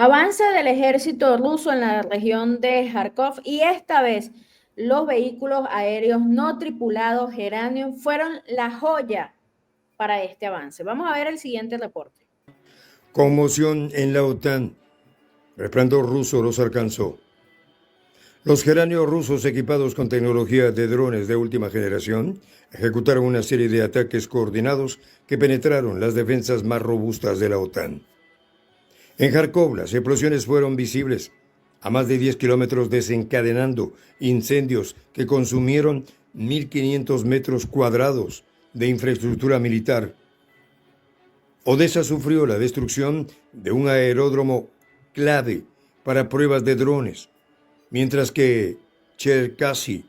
Avance del ejército ruso en la región de Kharkov y esta vez los vehículos aéreos no tripulados Geranium fueron la joya para este avance. Vamos a ver el siguiente reporte. Conmoción en la OTAN. Resplandor ruso los alcanzó. Los geranios rusos equipados con tecnología de drones de última generación ejecutaron una serie de ataques coordinados que penetraron las defensas más robustas de la OTAN. En Kharkov las explosiones fueron visibles a más de 10 kilómetros, desencadenando incendios que consumieron 1.500 metros cuadrados de infraestructura militar. Odessa sufrió la destrucción de un aeródromo clave para pruebas de drones, mientras que Cherkasy,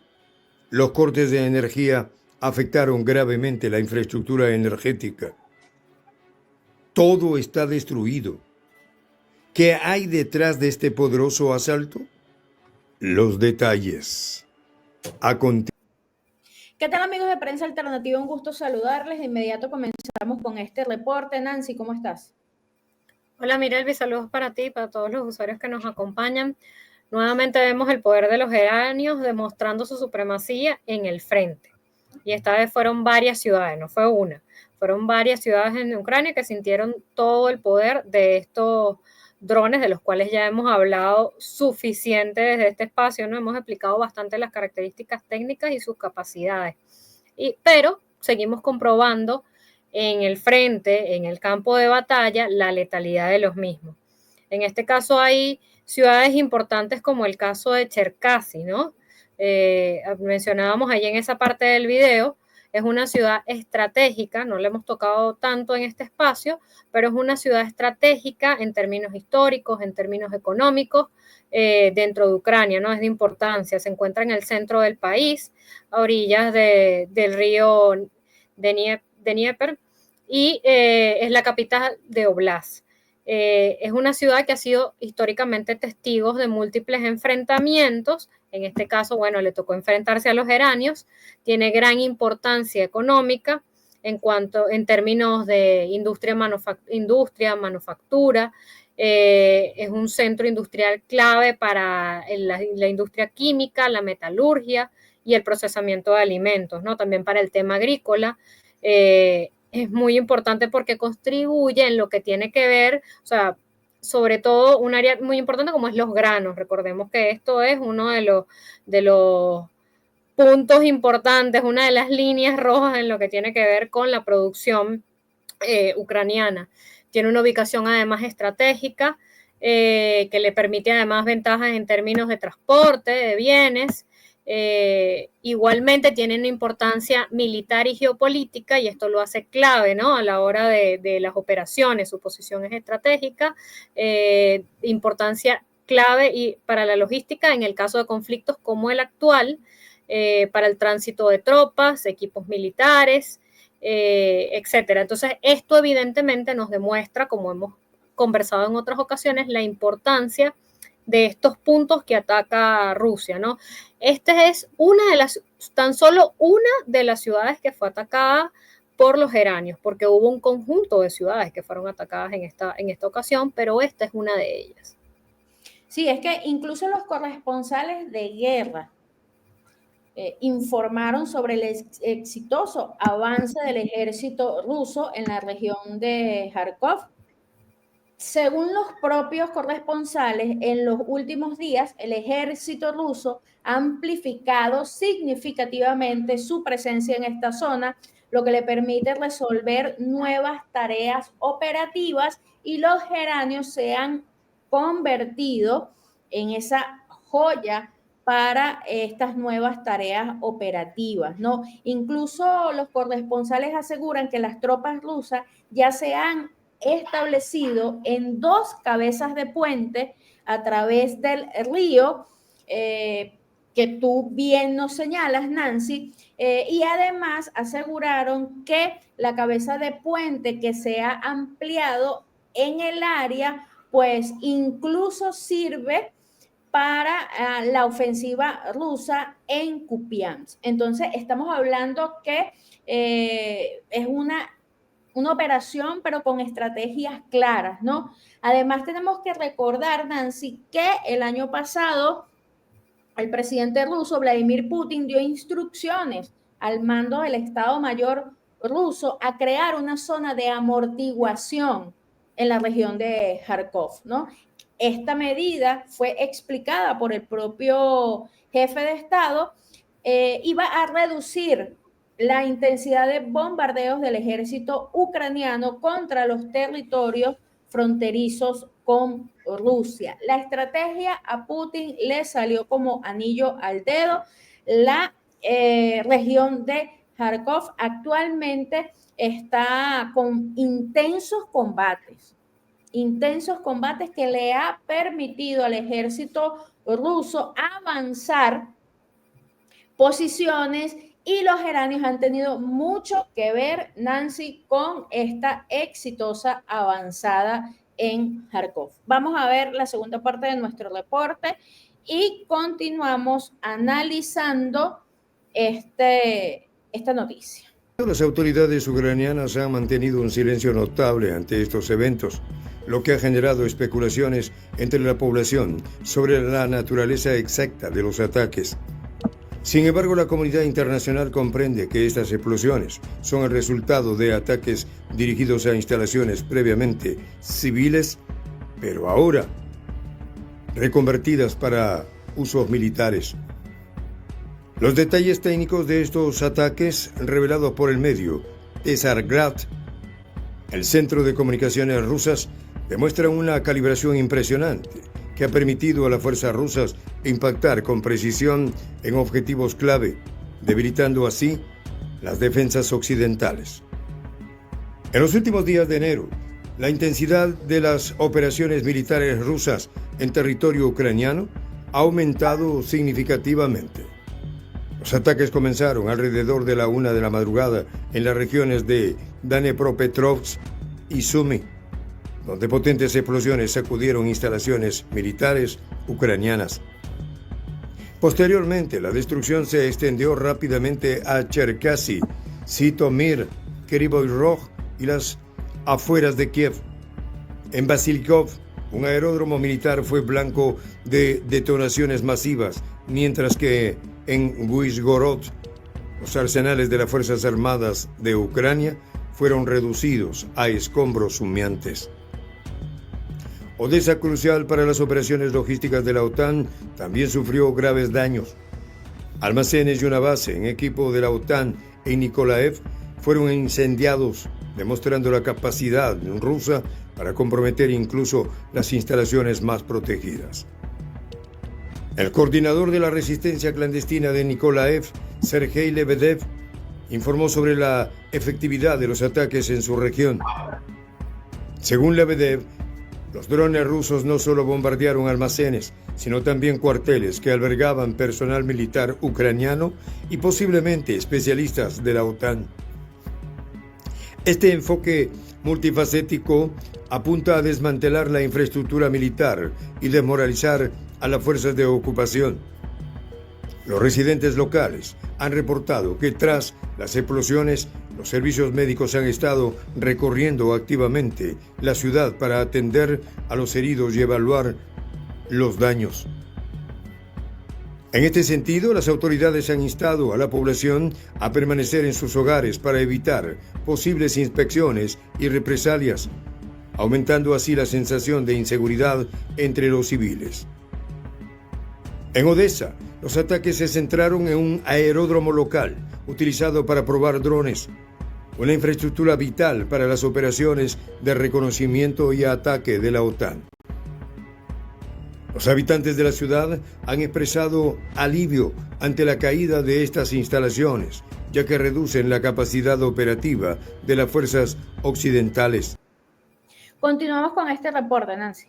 los cortes de energía afectaron gravemente la infraestructura energética. Todo está destruido. ¿Qué hay detrás de este poderoso asalto? Los detalles. ¿Qué tal, amigos de Prensa Alternativa? Un gusto saludarles. De inmediato comenzamos con este reporte. Nancy, ¿cómo estás? Hola Mirelvi, saludos para ti y para todos los usuarios que nos acompañan. Nuevamente vemos el poder de los geranios demostrando su supremacía en el frente. Y esta vez fueron varias ciudades, no fue una. Fueron varias ciudades en Ucrania que sintieron todo el poder de estos drones, de los cuales ya hemos hablado suficiente desde este espacio, ¿no? Hemos explicado bastante las características técnicas y sus capacidades. Pero seguimos comprobando en el frente, en el campo de batalla, la letalidad de los mismos. En este caso hay ciudades importantes como el caso de Cherkasy, ¿no? Mencionábamos allí en esa parte del video, es una ciudad estratégica, no la hemos tocado tanto en este espacio, pero es una ciudad estratégica en términos históricos, en términos económicos, dentro de Ucrania, ¿no? Es de importancia, se encuentra en el centro del país, a orillas del río Dnieper, y es la capital de Oblast. Es una ciudad que ha sido históricamente testigos de múltiples enfrentamientos. En este caso, bueno, le tocó enfrentarse a los geranios. Tiene gran importancia económica en términos de industria, manufactura. Es un centro industrial clave para la industria química, la metalurgia y el procesamiento de alimentos, ¿no? También para el tema agrícola. Es muy importante porque contribuye en lo que tiene que ver, o sea, sobre todo un área muy importante como es los granos. Recordemos que esto es uno de los puntos importantes, una de las líneas rojas en lo que tiene que ver con la producción ucraniana. Tiene una ubicación además estratégica que le permite además ventajas en términos de transporte, de bienes. Igualmente tiene una importancia militar y geopolítica y esto lo hace clave, ¿no? A la hora de las operaciones. Su posición es estratégica, importancia clave y para la logística en el caso de conflictos como el actual, para el tránsito de tropas, equipos militares, etcétera. Entonces, esto evidentemente nos demuestra, como hemos conversado en otras ocasiones, la importancia de estos puntos que ataca Rusia, ¿no? Esta es tan solo una de las ciudades que fue atacada por los geranios, porque hubo un conjunto de ciudades que fueron atacadas en esta ocasión, pero esta es una de ellas. Sí, es que incluso los corresponsales de guerra informaron sobre el exitoso avance del ejército ruso en la región de Kharkov. Según los propios corresponsales, en los últimos días el ejército ruso ha amplificado significativamente su presencia en esta zona, lo que le permite resolver nuevas tareas operativas y los geranios se han convertido en esa joya para estas nuevas tareas operativas, ¿no? Incluso los corresponsales aseguran que las tropas rusas ya se han establecido en dos cabezas de puente a través del río que tú bien nos señalas, Nancy, y además aseguraron que la cabeza de puente que se ha ampliado en el área, pues incluso sirve para la ofensiva rusa en Kupiansk. Entonces, estamos hablando que es una una operación, pero con estrategias claras, ¿no? Además, tenemos que recordar, Nancy, que el año pasado el presidente ruso, Vladimir Putin, dio instrucciones al mando del Estado Mayor ruso a crear una zona de amortiguación en la región de Kharkov, ¿no? Esta medida fue explicada por el propio jefe de Estado, iba a reducir la intensidad de bombardeos del ejército ucraniano contra los territorios fronterizos con Rusia. La estrategia a Putin le salió como anillo al dedo. La región de Kharkov actualmente está con intensos combates que le ha permitido al ejército ruso avanzar posiciones, y los iranios han tenido mucho que ver, Nancy, con esta exitosa avanzada en Kharkov. Vamos a ver la segunda parte de nuestro reporte y continuamos analizando esta noticia. Las autoridades ucranianas han mantenido un silencio notable ante estos eventos, lo que ha generado especulaciones entre la población sobre la naturaleza exacta de los ataques. Sin embargo, la comunidad internacional comprende que estas explosiones son el resultado de ataques dirigidos a instalaciones previamente civiles, pero ahora reconvertidas para usos militares. Los detalles técnicos de estos ataques, revelados por el medio Tsargrad, el centro de comunicaciones rusas, demuestran una calibración impresionante que ha permitido a las fuerzas rusas impactar con precisión en objetivos clave, debilitando así las defensas occidentales. En los últimos días de enero, la intensidad de las operaciones militares rusas en territorio ucraniano ha aumentado significativamente. Los ataques comenzaron alrededor de la 1 de la madrugada en las regiones de Dnepropetrovsk y Sumy, donde potentes explosiones sacudieron instalaciones militares ucranianas. Posteriormente, la destrucción se extendió rápidamente a Cherkasy, Zhytomyr, Kryvyi Rog y las afueras de Kiev. En Vasilikov, un aeródromo militar fue blanco de detonaciones masivas, mientras que en Vyshgorod, los arsenales de las Fuerzas Armadas de Ucrania fueron reducidos a escombros humeantes. Odessa, crucial para las operaciones logísticas de la OTAN, también sufrió graves daños. Almacenes y una base en equipo de la OTAN en Nikolaev fueron incendiados, demostrando la capacidad rusa para comprometer incluso las instalaciones más protegidas. El coordinador de la resistencia clandestina de Nikolaev, Sergei Lebedev, informó sobre la efectividad de los ataques en su región. Según Lebedev, los drones rusos no solo bombardearon almacenes, sino también cuarteles que albergaban personal militar ucraniano y posiblemente especialistas de la OTAN. Este enfoque multifacético apunta a desmantelar la infraestructura militar y desmoralizar a las fuerzas de ocupación. Los residentes locales han reportado que tras las explosiones, los servicios médicos han estado recorriendo activamente la ciudad para atender a los heridos y evaluar los daños. En este sentido, las autoridades han instado a la población a permanecer en sus hogares para evitar posibles inspecciones y represalias, aumentando así la sensación de inseguridad entre los civiles. En Odessa, los ataques se centraron en un aeródromo local utilizado para probar drones, una infraestructura vital para las operaciones de reconocimiento y ataque de la OTAN. Los habitantes de la ciudad han expresado alivio ante la caída de estas instalaciones, ya que reducen la capacidad operativa de las fuerzas occidentales. Continuamos con este reporte, Nancy.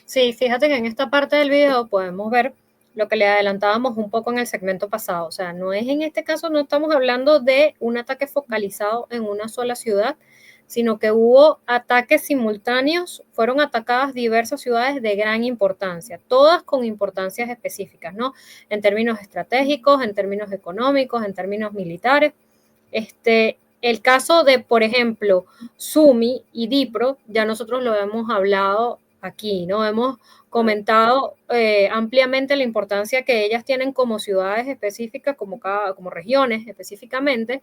Sí, fíjate que en esta parte del video podemos ver lo que le adelantábamos un poco en el segmento pasado. O sea, no es en este caso, no estamos hablando de un ataque focalizado en una sola ciudad, sino que hubo ataques simultáneos, fueron atacadas diversas ciudades de gran importancia, todas con importancias específicas, ¿no? En términos estratégicos, en términos económicos, en términos militares. El caso de, por ejemplo, Sumi y Dipro, ya nosotros lo hemos hablado aquí, ¿no? Hemos comentado ampliamente la importancia que ellas tienen como ciudades específicas, como regiones específicamente,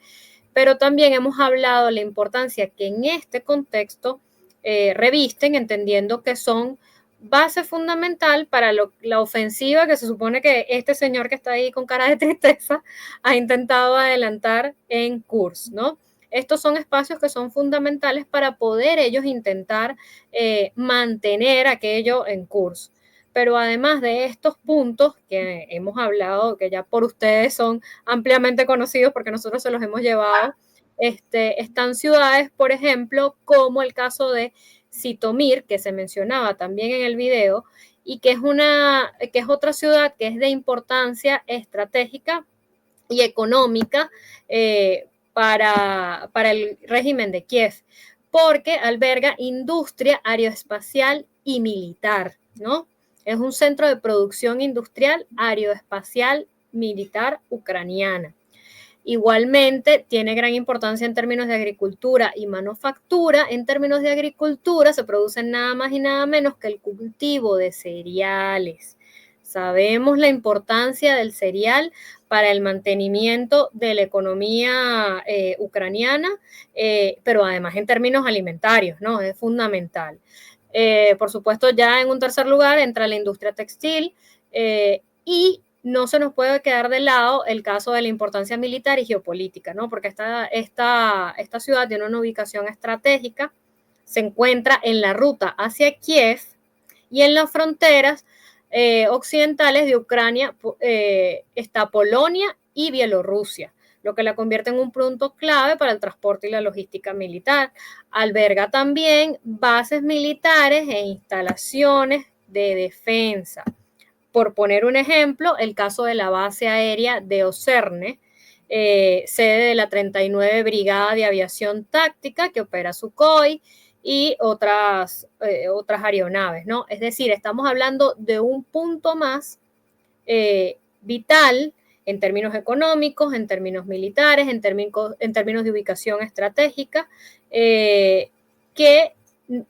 pero también hemos hablado de la importancia que en este contexto revisten, entendiendo que son base fundamental para la ofensiva que se supone que este señor que está ahí con cara de tristeza ha intentado adelantar en Kursk, ¿no? Estos son espacios que son fundamentales para poder ellos intentar mantener aquello en Kursk. Pero además de estos puntos que hemos hablado, que ya por ustedes son ampliamente conocidos porque nosotros se los hemos llevado, están ciudades, por ejemplo, como el caso de Zitomir, que se mencionaba también en el video, y que es otra ciudad que es de importancia estratégica y económica para el régimen de Kiev, porque alberga industria aeroespacial y militar, ¿no? Es un centro de producción industrial aeroespacial militar ucraniana. Igualmente, tiene gran importancia en términos de agricultura y manufactura. En términos de agricultura, se producen nada más y nada menos que el cultivo de cereales. Sabemos la importancia del cereal para el mantenimiento de la economía ucraniana, pero además en términos alimentarios, ¿no? Es fundamental. Por supuesto, ya en un tercer lugar entra la industria textil y no se nos puede quedar de lado el caso de la importancia militar y geopolítica, ¿no? Porque esta ciudad tiene una ubicación estratégica, se encuentra en la ruta hacia Kiev y en las fronteras occidentales de Ucrania está Polonia y Bielorrusia, lo que la convierte en un punto clave para el transporte y la logística militar. Alberga también bases militares e instalaciones de defensa. Por poner un ejemplo, el caso de la base aérea de Ocerne, sede de la 39 Brigada de Aviación Táctica que opera Sukhoi y otras aeronaves, ¿no? Es decir, estamos hablando de un punto más vital en términos económicos, en términos militares, en términos de ubicación estratégica, que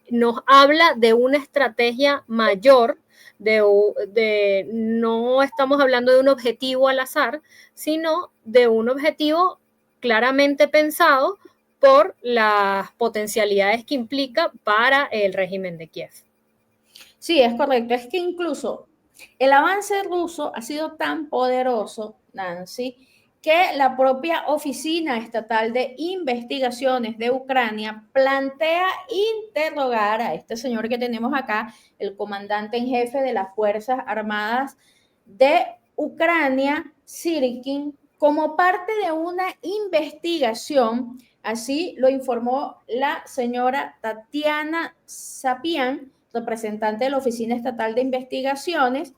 nos habla de una estrategia mayor, no estamos hablando de un objetivo al azar, sino de un objetivo claramente pensado por las potencialidades que implica para el régimen de Kiev. Sí, es correcto. Es que incluso el avance ruso ha sido tan poderoso, Nancy, que la propia Oficina Estatal de Investigaciones de Ucrania plantea interrogar a este señor que tenemos acá, el comandante en jefe de las Fuerzas Armadas de Ucrania, Sirkin, como parte de una investigación, así lo informó la señora Tatiana Sapian, representante de la Oficina Estatal de Investigaciones,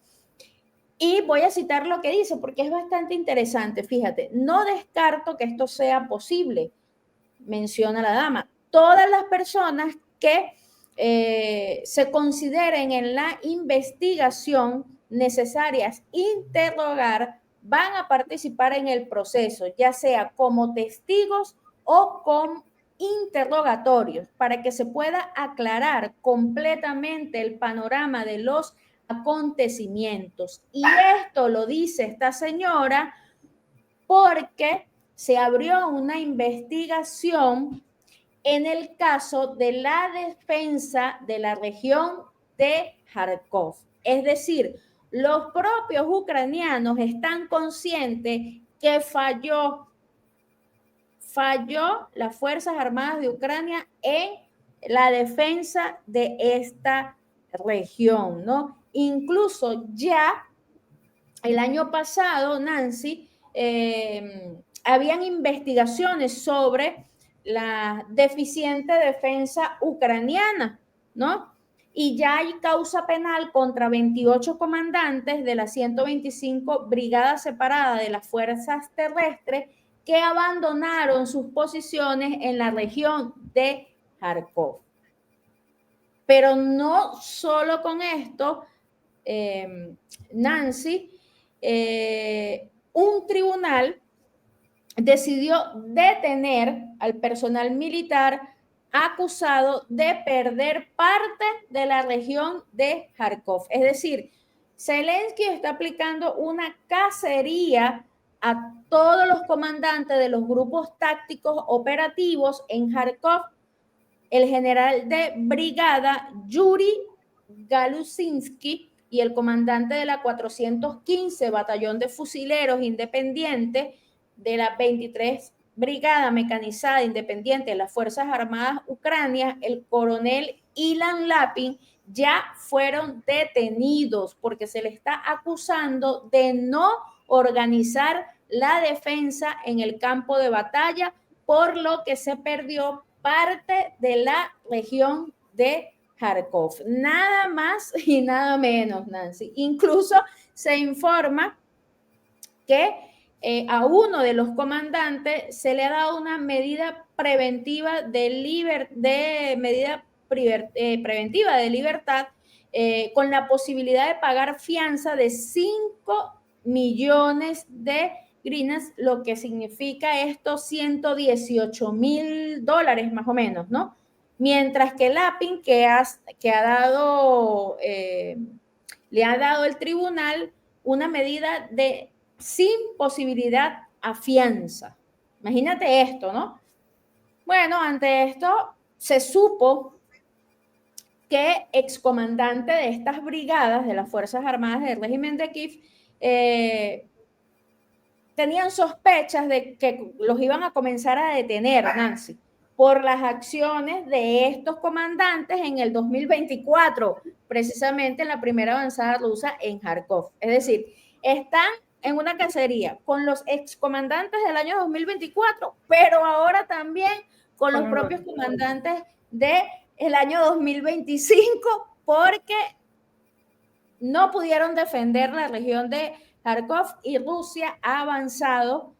y voy a citar lo que dice porque es bastante interesante. Fíjate, no descarto que esto sea posible, menciona la dama. Todas las personas que se consideren en la investigación necesarias interrogar van a participar en el proceso, ya sea como testigos o con interrogatorios, para que se pueda aclarar completamente el panorama de los acontecimientos. Y esto lo dice esta señora porque se abrió una investigación en el caso de la defensa de la región de Kharkov. Es decir, los propios ucranianos están conscientes que falló las Fuerzas Armadas de Ucrania en la defensa de esta región, ¿no? Incluso ya el año pasado, Nancy, habían investigaciones sobre la deficiente defensa ucraniana, ¿no? Y ya hay causa penal contra 28 comandantes de la 125 Brigada Separada de las Fuerzas Terrestres que abandonaron sus posiciones en la región de Kharkov. Pero no solo con esto, Nancy, un tribunal decidió detener al personal militar acusado de perder parte de la región de Kharkov. Es decir, Zelensky está aplicando una cacería a todos los comandantes de los grupos tácticos operativos en Kharkov. El general de brigada Yuri Galusinski y el comandante de la 415 Batallón de Fusileros Independiente de la 23 Brigada Mecanizada Independiente de las Fuerzas Armadas Ucranias, el coronel Ilan Lapin, ya fueron detenidos porque se le está acusando de no organizar la defensa en el campo de batalla, por lo que se perdió parte de la región de Kharkov. Nada más y nada menos, Nancy. Incluso se informa que a uno de los comandantes se le ha dado una medida preventiva preventiva de libertad con la posibilidad de pagar fianza de 5 millones de grinas, lo que significa esto $118,000 más o menos, ¿no? Mientras que Lapin, le ha dado el tribunal una medida de sin posibilidad a fianza. Imagínate esto, ¿no? Bueno, ante esto se supo que excomandante de estas brigadas de las Fuerzas Armadas del régimen de Kiev tenían sospechas de que los iban a comenzar a detener, Nancy, por las acciones de estos comandantes en el 2024, precisamente en la primera avanzada rusa en Kharkov. Es decir, están en una cacería con los excomandantes del año 2024, pero ahora también con los propios comandantes del año 2025, porque no pudieron defender la región de Kharkov y Rusia ha avanzado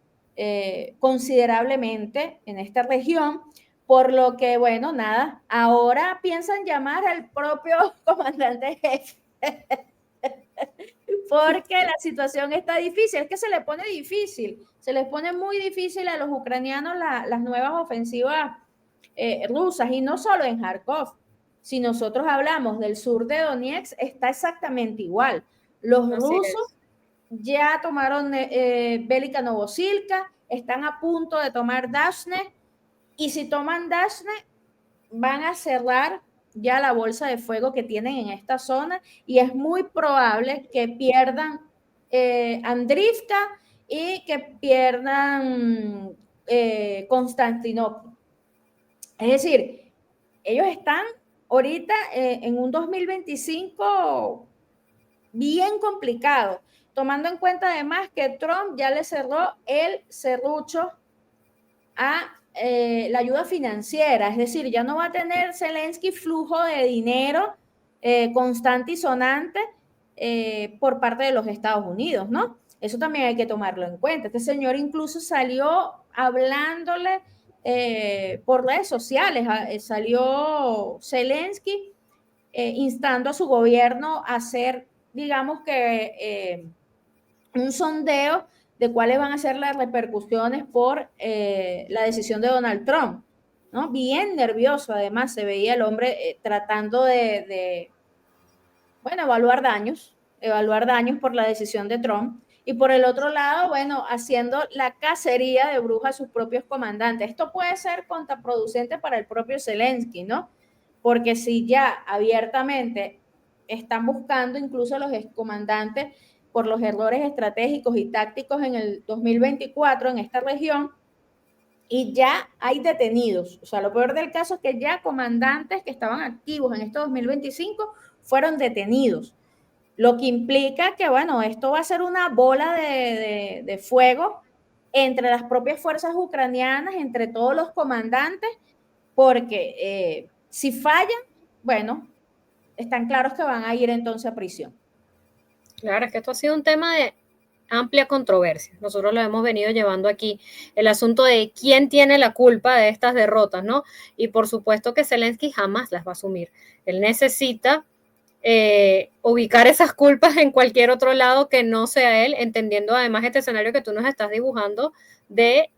considerablemente en esta región, por lo que, bueno, nada, ahora piensan llamar al propio comandante jefe porque la situación está difícil, es que se les pone difícil, se les pone muy difícil a los ucranianos las nuevas ofensivas rusas, y no solo en Kharkov. Si nosotros hablamos del sur de Donetsk, está exactamente igual. Los rusos ya tomaron Velika Novosilka, están a punto de tomar Dashne, y si toman Dashne, van a cerrar ya la bolsa de fuego que tienen en esta zona, y es muy probable que pierdan Andrivka y que pierdan Constantinopla. Es decir, ellos están ahorita en un 2025 bien complicado, tomando en cuenta además que Trump ya le cerró el serrucho a la ayuda financiera, es decir, ya no va a tener Zelensky flujo de dinero constante y sonante por parte de los Estados Unidos, ¿no? Eso también hay que tomarlo en cuenta. Este señor incluso salió hablándole por redes sociales, salió Zelensky instando a su gobierno a hacer, digamos que, un sondeo de cuáles van a ser las repercusiones por la decisión de Donald Trump, ¿no? Bien nervioso, además, se veía el hombre tratando bueno, evaluar daños por la decisión de Trump, y por el otro lado, bueno, haciendo la cacería de brujas a sus propios comandantes. Esto puede ser contraproducente para el propio Zelensky, ¿no? Porque si ya abiertamente están buscando incluso los excomandantes por los errores estratégicos y tácticos en el 2024 en esta región, y ya hay detenidos. O sea, lo peor del caso es que ya comandantes que estaban activos en este 2025 fueron detenidos. Lo que implica que, bueno, esto va a ser una bola de fuego entre las propias fuerzas ucranianas, entre todos los comandantes, porque si fallan, bueno, están claros que van a ir entonces a prisión. Claro, es que esto ha sido un tema de amplia controversia. Nosotros lo hemos venido llevando aquí, el asunto de quién tiene la culpa de estas derrotas, ¿no? Y por supuesto que Zelensky jamás las va a asumir. Él necesita ubicar esas culpas en cualquier otro lado que no sea él, entendiendo además este escenario que tú nos estás dibujando de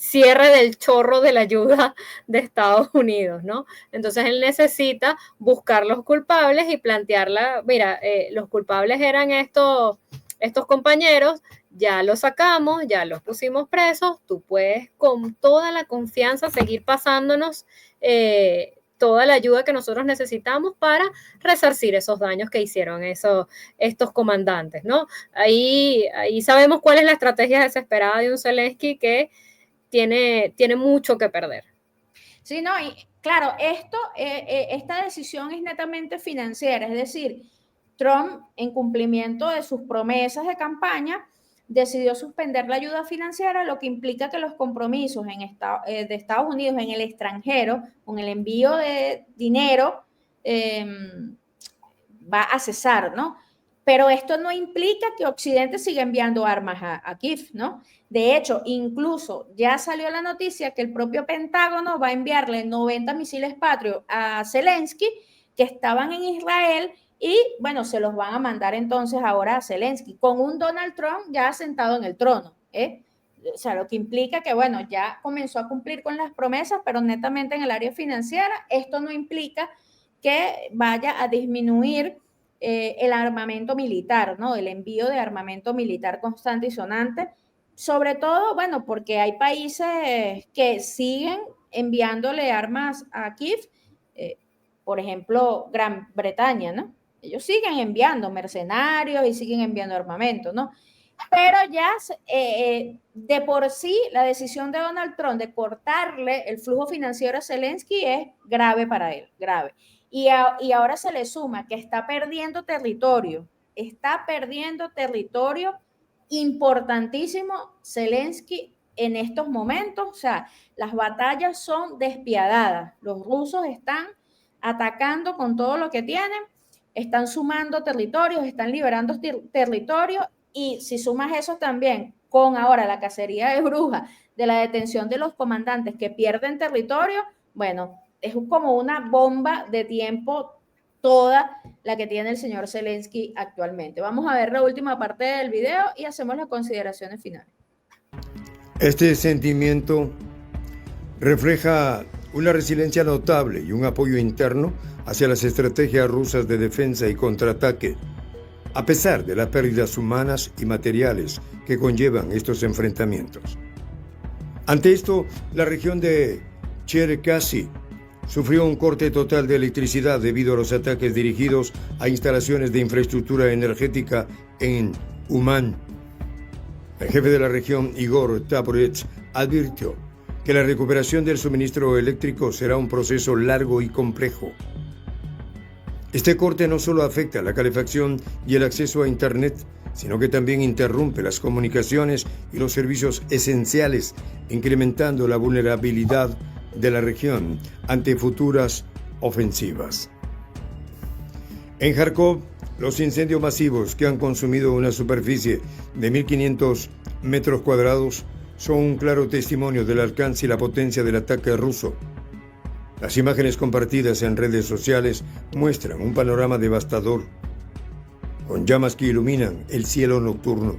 cierre del chorro de la ayuda de Estados Unidos, ¿no? Entonces él necesita buscar los culpables y plantearla, mira, los culpables eran estos compañeros, ya los sacamos, ya los pusimos presos, tú puedes con toda la confianza seguir pasándonos toda la ayuda que nosotros necesitamos para resarcir esos daños que hicieron estos comandantes, ¿no? Ahí sabemos cuál es la estrategia desesperada de un Zelensky que tiene mucho que perder. Sí, no, y claro, esta decisión es netamente financiera, es decir, Trump, en cumplimiento de sus promesas de campaña, decidió suspender la ayuda financiera, lo que implica que los compromisos de Estados Unidos en el extranjero, con el envío de dinero, va a cesar, ¿no? Pero esto no implica que Occidente siga enviando armas a Kiev, ¿no? De hecho, incluso ya salió la noticia que el propio Pentágono va a enviarle 90 misiles Patriot a Zelensky, que estaban en Israel, y bueno, se los van a mandar entonces ahora a Zelensky, con un Donald Trump ya sentado en el trono, ¿eh? O sea, lo que implica que, bueno, ya comenzó a cumplir con las promesas, pero netamente en el área financiera. Esto no implica que vaya a disminuir el armamento militar, ¿no? El envío de armamento militar constante y sonante, sobre todo, bueno, porque hay países que siguen enviándole armas a Kiev, por ejemplo, Gran Bretaña, ¿no? Ellos siguen enviando mercenarios y siguen enviando armamento, ¿no? Pero ya de por sí la decisión de Donald Trump de cortarle el flujo financiero a Zelensky es grave para él, grave. Y ahora se le suma que está perdiendo territorio importantísimo Zelensky en estos momentos. O sea, las batallas son despiadadas, los rusos están atacando con todo lo que tienen, están sumando territorios, están liberando territorios, y si sumas eso también con ahora la cacería de brujas, de la detención de los comandantes que pierden territorio, bueno, es como una bomba de tiempo toda la que tiene el señor Zelensky actualmente. Vamos a ver la última parte del video y hacemos las consideraciones finales. Este sentimiento refleja una resiliencia notable y un apoyo interno hacia las estrategias rusas de defensa y contraataque, a pesar de las pérdidas humanas y materiales que conllevan estos enfrentamientos. Ante esto, la región de Cherkasy sufrió un corte total de electricidad debido a los ataques dirigidos a instalaciones de infraestructura energética en Uman. El jefe de la región, Igor Taborets, advirtió que la recuperación del suministro eléctrico será un proceso largo y complejo. Este corte no solo afecta la calefacción y el acceso a Internet, sino que también interrumpe las comunicaciones y los servicios esenciales, incrementando la vulnerabilidad de la región ante futuras ofensivas. En Kharkov, los incendios masivos que han consumido una superficie de 1.500 metros cuadrados son un claro testimonio del alcance y la potencia del ataque ruso. Las imágenes compartidas en redes sociales muestran un panorama devastador, con llamas que iluminan el cielo nocturno.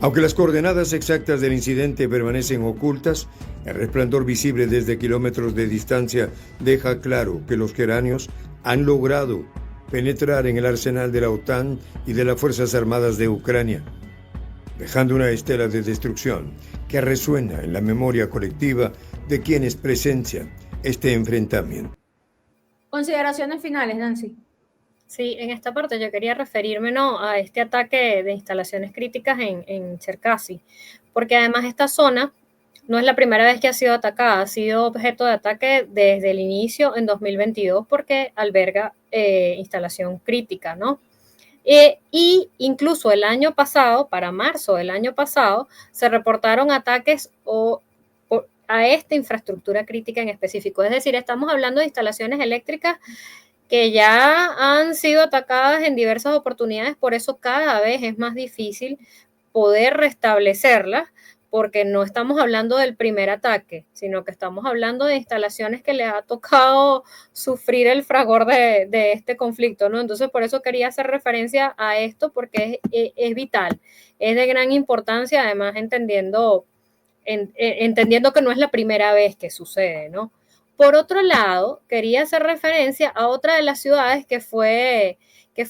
Aunque las coordenadas exactas del incidente permanecen ocultas, el resplandor visible desde kilómetros de distancia deja claro que los geranios han logrado penetrar en el arsenal de la OTAN y de las Fuerzas Armadas de Ucrania, dejando una estela de destrucción que resuena en la memoria colectiva de quienes presencian este enfrentamiento. Consideraciones finales, Nancy. Sí, en esta parte yo quería referirme, ¿no?, a este ataque de instalaciones críticas en Cherkasy, porque además esta zona no es la primera vez que ha sido atacada, ha sido objeto de ataque desde el inicio en 2022 porque alberga instalación crítica, ¿no? Y incluso el año pasado, para marzo del año pasado, se reportaron ataques a esta infraestructura crítica en específico. Es decir, estamos hablando de instalaciones eléctricas que ya han sido atacadas en diversas oportunidades, por eso cada vez es más difícil poder restablecerlas, porque no estamos hablando del primer ataque, sino que estamos hablando de instalaciones que les ha tocado sufrir el fragor de este conflicto, ¿no? Entonces, por eso quería hacer referencia a esto, porque es vital, es de gran importancia, además entendiendo entendiendo que no es la primera vez que sucede, ¿no? Por otro lado, quería hacer referencia a otra de las ciudades que fue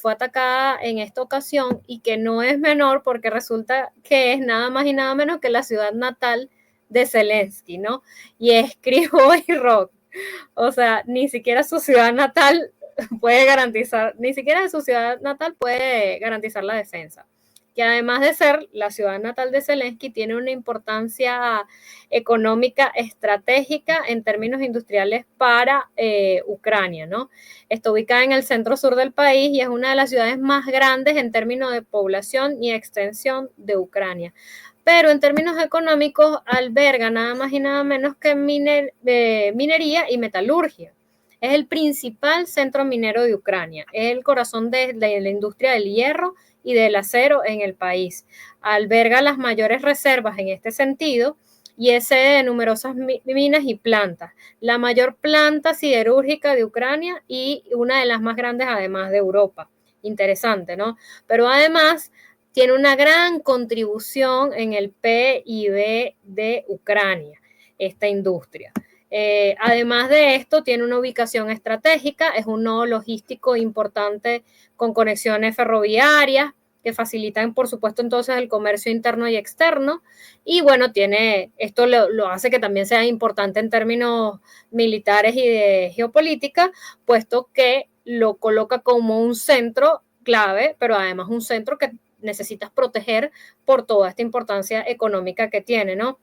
atacada en esta ocasión y que no es menor porque resulta que es nada más y nada menos que la ciudad natal de Zelensky, ¿no? Y es Kryvyi Rih. O sea, ni siquiera su ciudad natal puede garantizar la defensa. Que además de ser la ciudad natal de Zelensky, tiene una importancia económica estratégica en términos industriales para Ucrania, ¿no? Está ubicada en el centro sur del país y es una de las ciudades más grandes en términos de población y extensión de Ucrania. Pero en términos económicos alberga nada más y nada menos que minería y metalurgia. Es el principal centro minero de Ucrania, es el corazón de la industria del hierro y del acero en el país. Alberga las mayores reservas en este sentido y es sede de numerosas minas y plantas. La mayor planta siderúrgica de Ucrania y una de las más grandes además de Europa. Interesante, ¿no? Pero además tiene una gran contribución en el PIB de Ucrania, esta industria. Además de esto, tiene una ubicación estratégica, es un nodo logístico importante con conexiones ferroviarias que facilitan, por supuesto, entonces el comercio interno y externo. Y bueno, esto lo hace que también sea importante en términos militares y de geopolítica, puesto que lo coloca como un centro clave, pero además un centro que necesitas proteger por toda esta importancia económica que tiene, ¿no?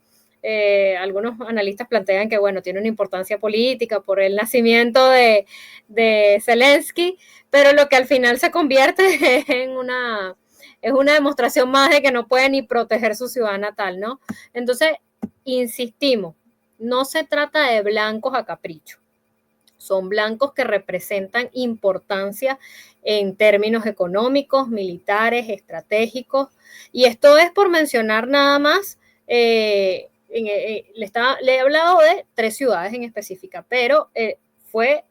Algunos analistas plantean que, bueno, tiene una importancia política por el nacimiento de Zelensky, pero lo que al final se convierte es una demostración más de que no puede ni proteger su ciudad natal, ¿no? Entonces, insistimos, no se trata de blancos a capricho. Son blancos que representan importancia en términos económicos, militares, estratégicos. Y esto es por mencionar nada más, le he hablado de 3 ciudades en específica, pero fue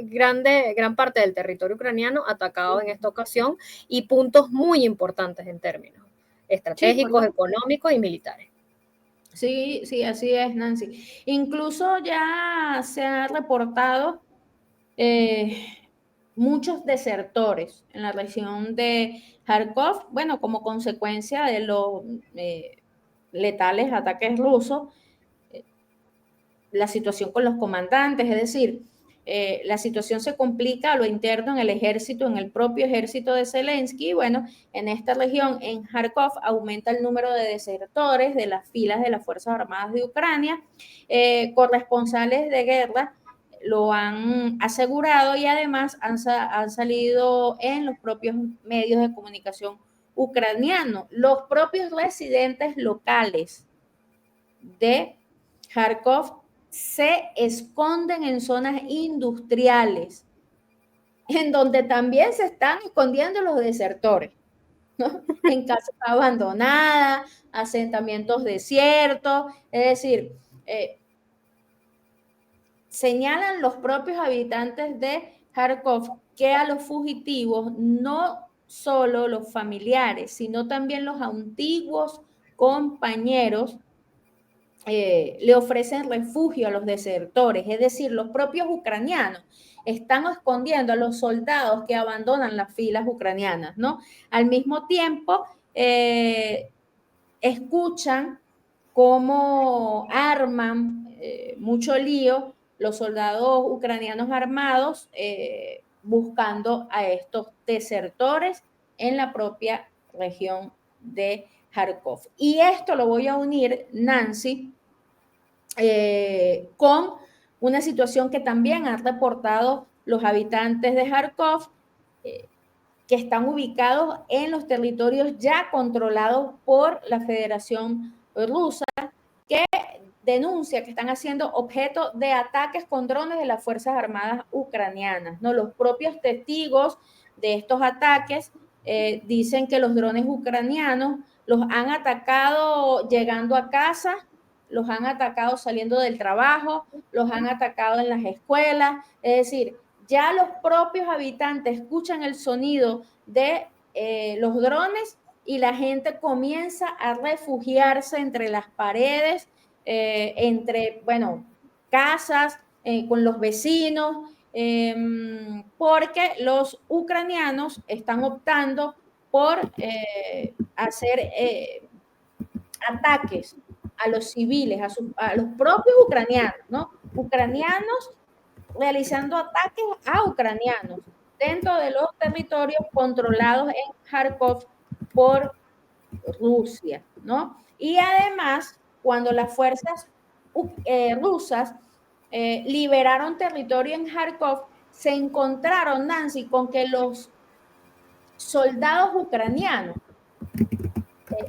gran parte del territorio ucraniano atacado en esta ocasión y puntos muy importantes en términos estratégicos, económicos y militares. Sí, sí, así es, Nancy. Incluso ya se ha reportado muchos desertores en la región de Kharkov, bueno, como consecuencia de los letales ataques rusos, la situación con los comandantes, es decir, la situación se complica a lo interno en el ejército, en el propio ejército de Zelensky. Bueno, en esta región, en Kharkov, aumenta el número de desertores de las filas de las Fuerzas Armadas de Ucrania. Corresponsales de guerra lo han asegurado y además han salido en los propios medios de comunicación ucranianos. Los propios residentes locales de Kharkov se esconden en zonas industriales, en donde también se están escondiendo los desertores, ¿no? En casas abandonadas, asentamientos desiertos, es decir, señalan los propios habitantes de Kharkov que a los fugitivos no solo los familiares, sino también los antiguos compañeros le ofrecen refugio a los desertores, es decir, los propios ucranianos están escondiendo a los soldados que abandonan las filas ucranianas, ¿no? Al mismo tiempo, escuchan cómo arman mucho lío los soldados ucranianos armados buscando a estos desertores en la propia región de Kharkov. Y esto lo voy a unir, Nancy, con una situación que también han reportado los habitantes de Kharkov, que están ubicados en los territorios ya controlados por la Federación Rusa, que denuncia que están haciendo objeto de ataques con drones de las Fuerzas Armadas ucranianas, ¿no? Los propios testigos de estos ataques dicen que los drones ucranianos los han atacado llegando a casa, los han atacado saliendo del trabajo, los han atacado en las escuelas, es decir, ya los propios habitantes escuchan el sonido de los drones y la gente comienza a refugiarse entre las paredes entre, bueno, casas, con los vecinos, porque los ucranianos están optando por hacer ataques a los civiles, a los propios ucranianos, ¿no? Ucranianos realizando ataques a ucranianos dentro de los territorios controlados en Kharkov por Rusia, ¿no? Y además, cuando las fuerzas rusas liberaron territorio en Kharkov, se encontraron, Nancy, con que los soldados ucranianos,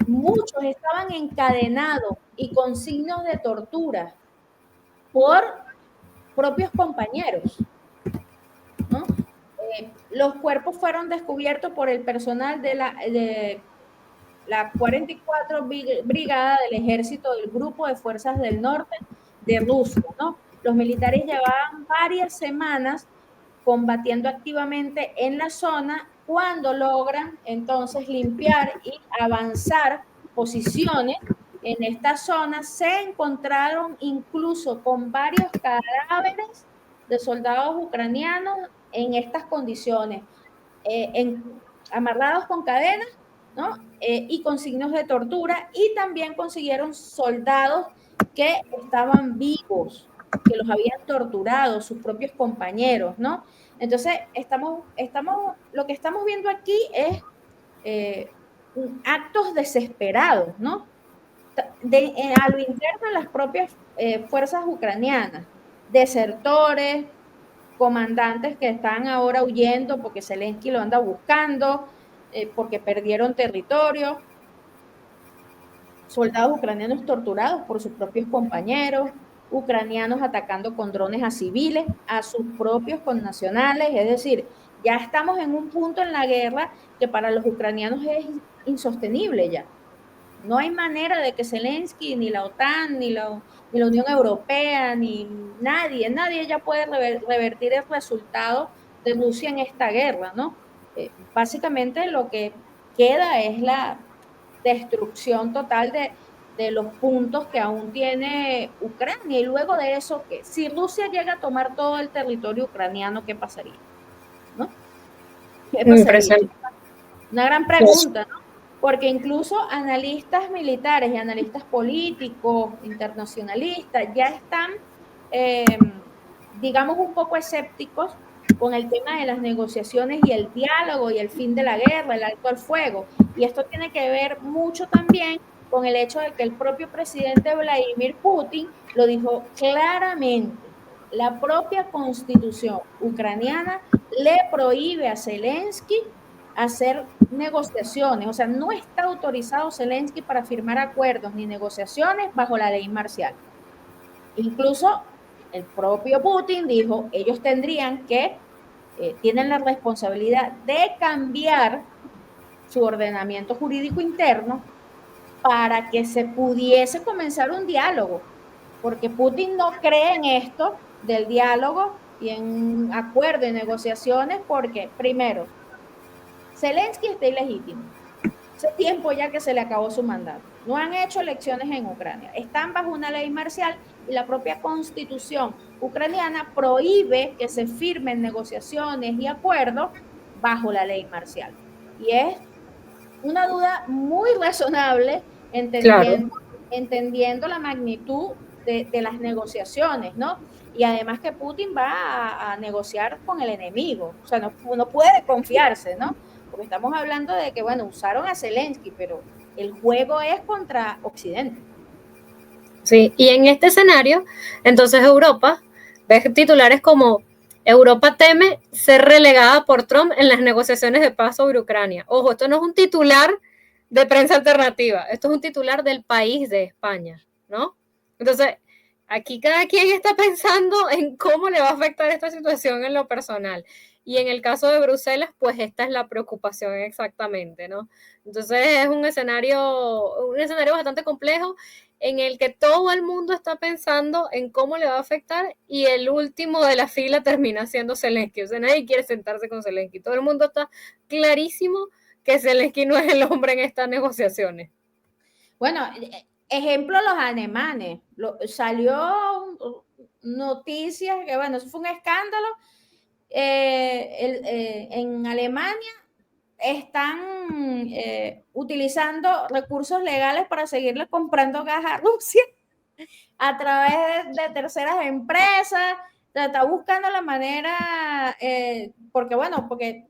muchos estaban encadenados y con signos de tortura por propios compañeros, ¿no? Los cuerpos fueron descubiertos por el personal de la 44 Brigada del Ejército del Grupo de Fuerzas del Norte de Rusia, ¿no? Los militares llevaban varias semanas combatiendo activamente en la zona cuando logran entonces limpiar y avanzar posiciones en esta zona. Se encontraron incluso con varios cadáveres de soldados ucranianos en estas condiciones, amarrados con cadenas, ¿no? Y con signos de tortura, y también consiguieron soldados que estaban vivos, que los habían torturado sus propios compañeros, ¿no? Entonces, lo que estamos viendo aquí es actos desesperados, ¿no? A lo interno de las propias fuerzas ucranianas, desertores, comandantes que están ahora huyendo porque Zelensky lo anda buscando, porque perdieron territorio, soldados ucranianos torturados por sus propios compañeros, ucranianos atacando con drones a civiles, a sus propios connacionales. Es decir, ya estamos en un punto en la guerra que para los ucranianos es insostenible ya. No hay manera de que Zelensky, ni la OTAN, ni la Unión Europea, ni nadie ya puede revertir el resultado de Rusia en esta guerra, ¿no? Básicamente lo que queda es la destrucción total de los puntos que aún tiene Ucrania. Y luego de eso, ¿qué? Si Rusia llega a tomar todo el territorio ucraniano, ¿qué pasaría? ¿No? ¿Qué pasaría? Una gran pregunta, ¿no? Porque incluso analistas militares y analistas políticos, internacionalistas, ya están, digamos, un poco escépticos con el tema de las negociaciones y el diálogo y el fin de la guerra, el alto al fuego. Y esto tiene que ver mucho también con el hecho de que el propio presidente Vladimir Putin lo dijo claramente. La propia constitución ucraniana le prohíbe a Zelensky hacer negociaciones, o sea, no está autorizado Zelensky para firmar acuerdos ni negociaciones bajo la ley marcial. Incluso el propio Putin dijo, ellos tendrían que, tienen la responsabilidad de cambiar su ordenamiento jurídico interno para que se pudiese comenzar un diálogo, porque Putin no cree en esto del diálogo y en acuerdo y negociaciones, porque primero, Zelensky está ilegítimo. Hace tiempo ya que se le acabó su mandato. No han hecho elecciones en Ucrania. Están bajo una ley marcial y la propia constitución ucraniana prohíbe que se firmen negociaciones y acuerdos bajo la ley marcial. Y es una duda muy razonable, entendiendo la magnitud de las negociaciones, ¿no? Y además que Putin va a negociar con el enemigo. O sea, no puede confiarse, ¿no? Porque estamos hablando de que, bueno, usaron a Zelensky, pero el juego es contra Occidente. Sí, y en este escenario, entonces Europa, ves titulares como Europa teme ser relegada por Trump en las negociaciones de paz sobre Ucrania. Ojo, esto no es un titular de prensa alternativa, esto es un titular del país de España, ¿no? Entonces, aquí cada quien está pensando en cómo le va a afectar esta situación en lo personal. Y en el caso de Bruselas, pues esta es la preocupación exactamente, ¿no? Entonces es un escenario bastante complejo en el que todo el mundo está pensando en cómo le va a afectar y el último de la fila termina siendo Zelensky. O sea, nadie quiere sentarse con Zelensky. Todo el mundo está clarísimo que Zelensky no es el hombre en estas negociaciones. Bueno, ejemplo, los alemanes. Salió noticias que, bueno, eso fue un escándalo. En Alemania están utilizando recursos legales para seguirle comprando gas a Rusia a través de terceras empresas. Está buscando la manera, porque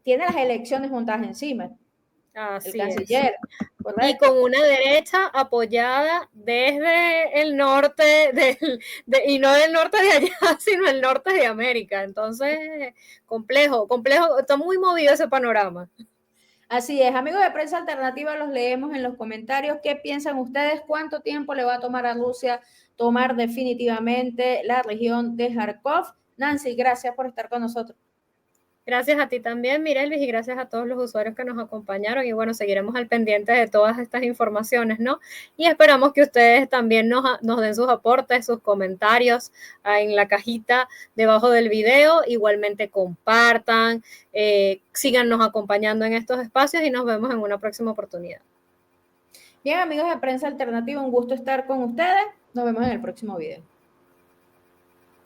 tiene las elecciones montadas encima. Así el canciller. Y con una derecha apoyada desde el norte, y no del norte de allá, sino el norte de América. Entonces, complejo, está muy movido ese panorama. Así es, amigos de Prensa Alternativa, los leemos en los comentarios. ¿Qué piensan ustedes? ¿Cuánto tiempo le va a tomar a Rusia tomar definitivamente la región de Kharkov? Nancy, gracias por estar con nosotros. Gracias a ti también, Mirelis, y gracias a todos los usuarios que nos acompañaron. Y bueno, seguiremos al pendiente de todas estas informaciones, ¿no? Y esperamos que ustedes también nos den sus aportes, sus comentarios en la cajita debajo del video. Igualmente compartan, síganos acompañando en estos espacios y nos vemos en una próxima oportunidad. Bien, amigos de Prensa Alternativa, un gusto estar con ustedes. Nos vemos en el próximo video.